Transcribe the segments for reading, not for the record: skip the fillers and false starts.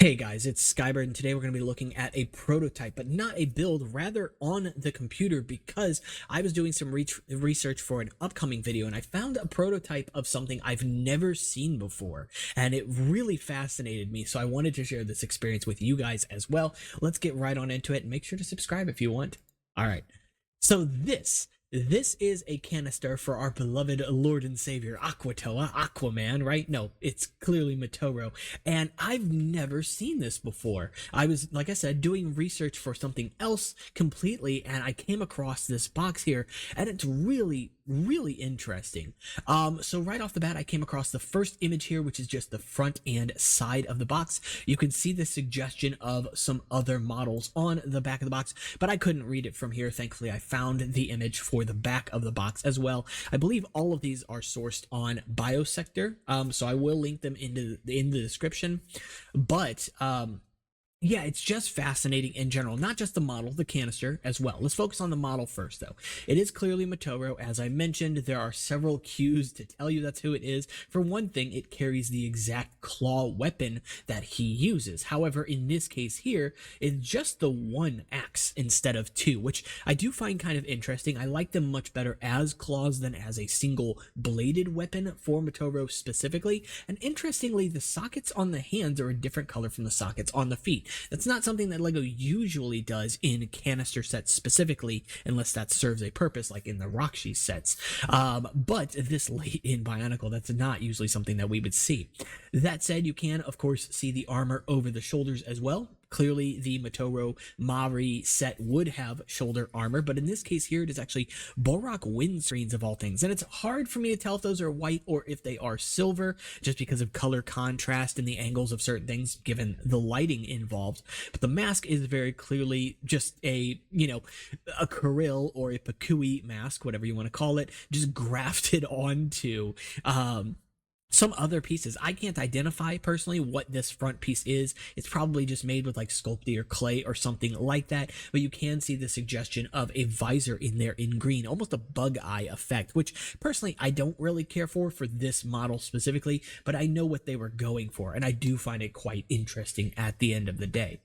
Hey guys, it's Skybird, and today we're going to be looking at a prototype, but not a build, rather on the computer, because I was doing some research for an upcoming video, and I found a prototype of something I've never seen before, and it really fascinated me, so I wanted to share this experience with you guys as well. Let's get right on into it, and make sure to subscribe if you want. All right, so this is a canister for our beloved Lord and Savior, Aquatoa, Aquaman, right? No, it's clearly Matoro, and I've never seen this before. I was, like I said, doing research for something else completely, and I came across this box here, and it's really interesting. So right off the bat, I came across the first image here, which is just the front and side of the box. You can see the suggestion of some other models on the back of the box, but I couldn't read it from here. Thankfully, I found the image for the back of the box as well. I believe all of these are sourced on Biosector, so I will link them in the description. But yeah, it's just fascinating in general, not just the model, the canister as well. Let's focus on the model first, though. It is clearly Matoro. As I mentioned, there are several cues to tell you that's who it is. For one thing, it carries the exact claw weapon that he uses. However, in this case here, it's just the one axe instead of two, which I do find kind of interesting. I like them much better as claws than as a single bladed weapon for Matoro specifically. And interestingly, the sockets on the hands are a different color from the sockets on the feet. That's not something that LEGO usually does in canister sets specifically, unless that serves a purpose, like in the Rockshi sets. But this late in Bionicle, that's not usually something that we would see. That said, you can, of course, see the armor over the shoulders as well. Clearly, the Matoro Mari set would have shoulder armor, but in this case here, it is actually Borak windscreens of all things. And it's hard for me to tell if those are white or if they are silver, just because of color contrast and the angles of certain things, given the lighting involved. But the mask is very clearly just a, a Kirill or a Pakui mask, whatever you want to call it, just grafted onto some other pieces. I can't identify personally what this front piece is. It's probably just made with like Sculpey or clay or something like that, but you can see the suggestion of a visor in there in green, almost a bug eye effect, which personally I don't really care for this model specifically, but I know what they were going for, and I do find it quite interesting at the end of the day.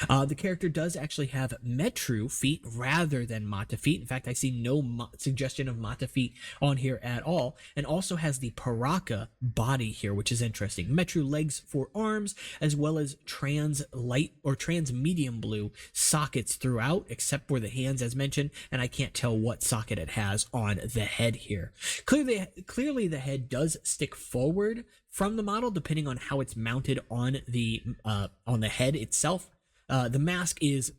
The character does actually have Metru feet rather than Mata feet. In fact, I see no suggestion of Mata feet on here at all, and also has the Paraka body here, which is interesting. Metru legs for arms, as well as trans light or trans medium blue sockets throughout, except for the hands as mentioned, and I can't tell what socket it has on the head here. Clearly the head does stick forward from the model, depending on how it's mounted on the head itself. The mask is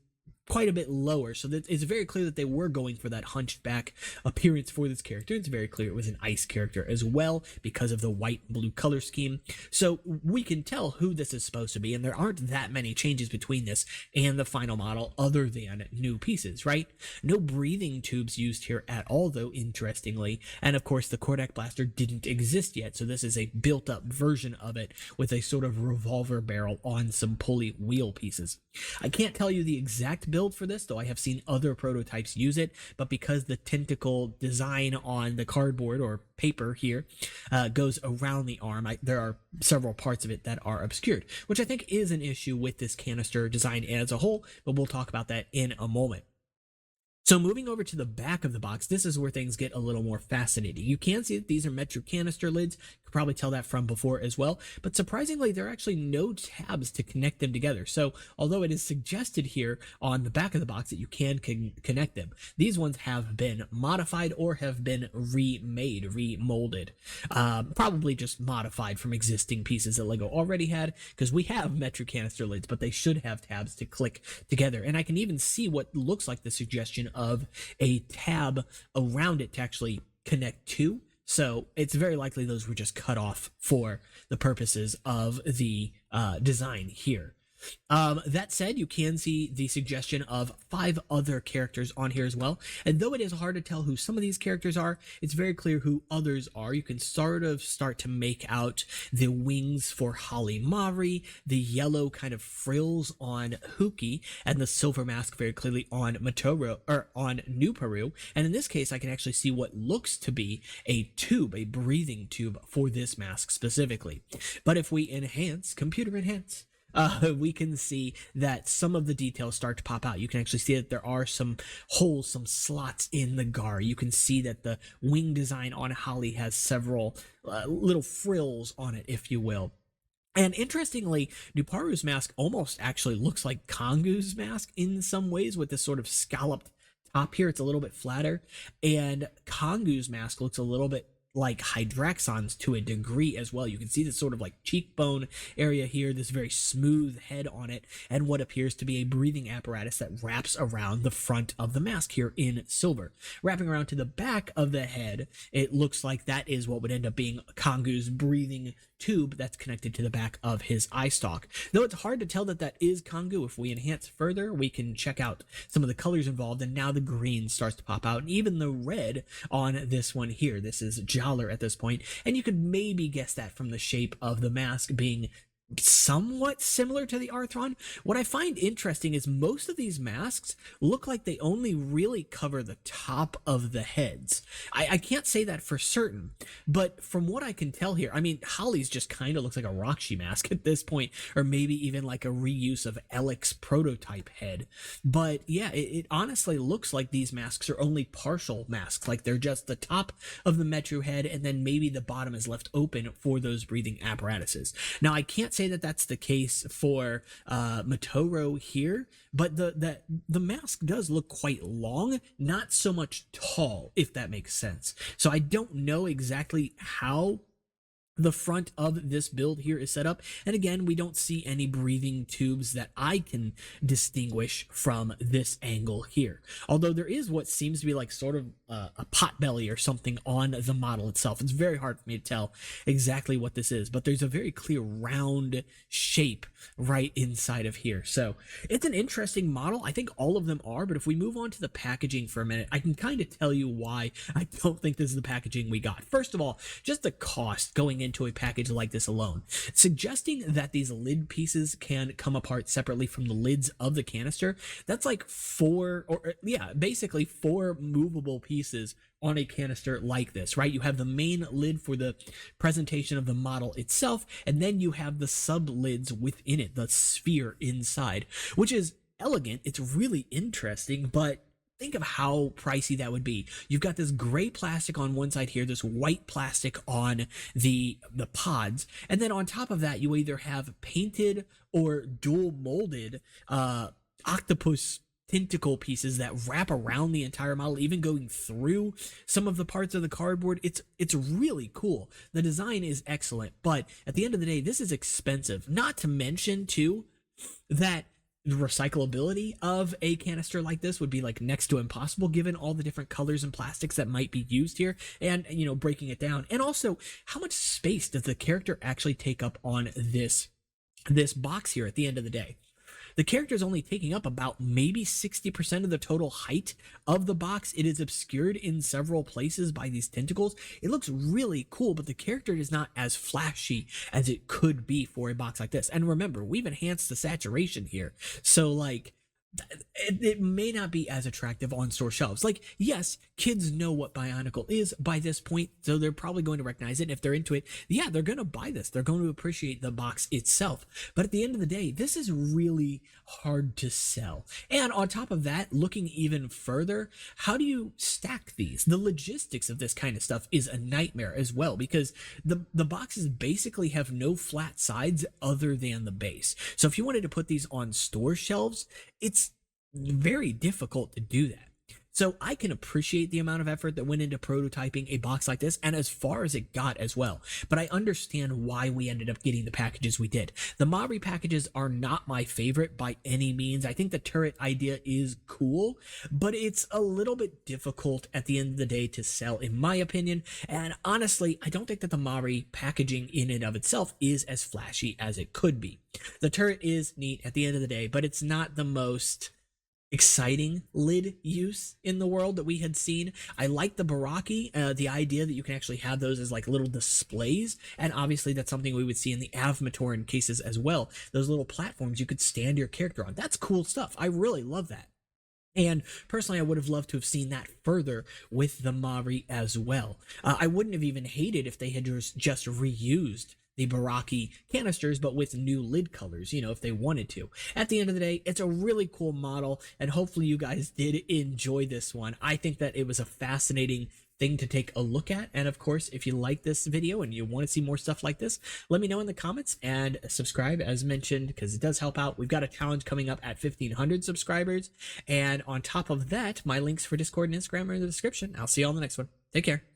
quite a bit lower, so that it's very clear that they were going for that hunched back appearance for this character. It's very clear it was an ice character as well because of the white and blue color scheme, so we can tell who this is supposed to be, and there aren't that many changes between this and the final model other than new pieces, right? No breathing tubes used here at all, though, interestingly, and of course the Kordak blaster didn't exist yet, so this is a built-up version of it with a sort of revolver barrel on some pulley wheel pieces. I can't tell you the exact build for this, though I have seen other prototypes use it, but because the tentacle design on the cardboard or paper here goes around the arm, there are several parts of it that are obscured, which I think is an issue with this canister design as a whole, but we'll talk about that in a moment. So moving over to the back of the box, this is where things get a little more fascinating. You can see that these are Metru canister lids. You could probably tell that from before as well, but surprisingly, there are actually no tabs to connect them together. So although it is suggested here on the back of the box that you can connect them, these ones have been modified or have been remade, remolded. Probably just modified from existing pieces that LEGO already had, because we have Metru canister lids, but they should have tabs to click together. And I can even see what looks like the suggestion of a tab around it to actually connect to. So it's very likely those were just cut off for the purposes of the design here. That said, you can see the suggestion of 5 other characters on here as well, and though it is hard to tell who some of these characters are, it's very clear who others are. You can sort of start to make out the wings for Holly Mari, the yellow kind of frills on Huki, and the silver mask very clearly on Matoro, or on New Peru, and in this case I can actually see what looks to be a tube, a breathing tube for this mask specifically. But if we enhance, computer enhance, we can see that some of the details start to pop out. You can actually see that there are some holes, some slots in the gar. You can see that the wing design on Holly has several little frills on it, if you will. And interestingly, Nuparu's mask almost actually looks like Kongu's mask in some ways, with this sort of scalloped top here. It's a little bit flatter, and Kongu's mask looks a little bit like Hydraxon's to a degree as well. You can see this sort of like cheekbone area here, this very smooth head on it, and what appears to be a breathing apparatus that wraps around the front of the mask here in silver. Wrapping around to the back of the head, it looks like that is what would end up being Kongu's breathing tube that's connected to the back of his eye stalk. Though it's hard to tell that that is Kongu, if we enhance further, we can check out some of the colors involved, and now the green starts to pop out, and even the red on this one here. This is Jollar at this point, and you could maybe guess that from the shape of the mask being somewhat similar to the Arthron. What I find interesting is most of these masks look like they only really cover the top of the heads. I can't say that for certain, but from what I can tell here, I mean, Holly's just kind of looks like a Roxy mask at this point, or maybe even like a reuse of Alec's prototype head. But yeah, it honestly looks like these masks are only partial masks, like they're just the top of the Metru head, and then maybe the bottom is left open for those breathing apparatuses. Now, I can't say that that's the case for Matoro here, but the mask does look quite long, not so much tall, if that makes sense. So I don't know exactly how the front of this build here is set up, and again, we don't see any breathing tubes that I can distinguish from this angle here, although there is what seems to be like sort of a pot belly or something on the model itself. It's very hard for me to tell exactly what this is, but there's a very clear round shape right inside of here. So it's an interesting model. I think all of them are, but if we move on to the packaging for a minute, I can kind of tell you why I don't think this is the packaging we got. First of all, just the cost going into a package like this alone, suggesting that these lid pieces can come apart separately from the lids of the canister. That's like basically four movable pieces on a canister like this, right? You have the main lid for the presentation of the model itself, and then you have the sub lids within it, the sphere inside, which is elegant. It's really interesting, but think of how pricey that would be. You've got this gray plastic on one side here, this white plastic on the pods, and then on top of that, you either have painted or dual molded octopus tentacle pieces that wrap around the entire model, even going through some of the parts of the cardboard. It's really cool. The design is excellent, but at the end of the day, this is expensive. Not to mention too that the recyclability of a canister like this would be like next to impossible, given all the different colors and plastics that might be used here, and breaking it down. And also, how much space does the character actually take up on this box here at the end of the day? The character is only taking up about maybe 60% of the total height of the box. It is obscured in several places by these tentacles. It looks really cool, but the character is not as flashy as it could be for a box like this. And remember, we've enhanced the saturation here. So like, it may not be as attractive on store shelves. Like, yes, kids know what Bionicle is by this point, so they're probably going to recognize it. And if they're into it, yeah, they're going to buy this. They're going to appreciate the box itself. But at the end of the day, this is really hard to sell. And on top of that, looking even further, how do you stack these? The logistics of this kind of stuff is a nightmare as well, because the boxes basically have no flat sides other than the base. So if you wanted to put these on store shelves, it's very difficult to do that. So I can appreciate the amount of effort that went into prototyping a box like this, and as far as it got as well. But I understand why we ended up getting the packages we did. The Mabri packages are not my favorite by any means. I think the turret idea is cool, but it's a little bit difficult at the end of the day to sell, in my opinion. And honestly, I don't think that the Mabri packaging in and of itself is as flashy as it could be. The turret is neat at the end of the day, but it's not the most exciting lid use in the world that we had seen. I like the Baraki, the idea that you can actually have those as like little displays, and obviously that's something we would see in the Avmatoran cases as well. Those little platforms you could stand your character on. That's cool stuff. I really love that. And personally, I would have loved to have seen that further with the Mabri as well. I wouldn't have even hated if they had just reused the Baraki canisters, but with new lid colors, you know, if they wanted to. At the end of the day, it's a really cool model, and hopefully you guys did enjoy this one. I think that it was a fascinating thing to take a look at. And of course, if you like this video and you want to see more stuff like this, let me know in the comments and subscribe as mentioned, because it does help out. We've got a challenge coming up at 1,500 subscribers. And on top of that, my links for Discord and Instagram are in the description. I'll see you all in the next one. Take care.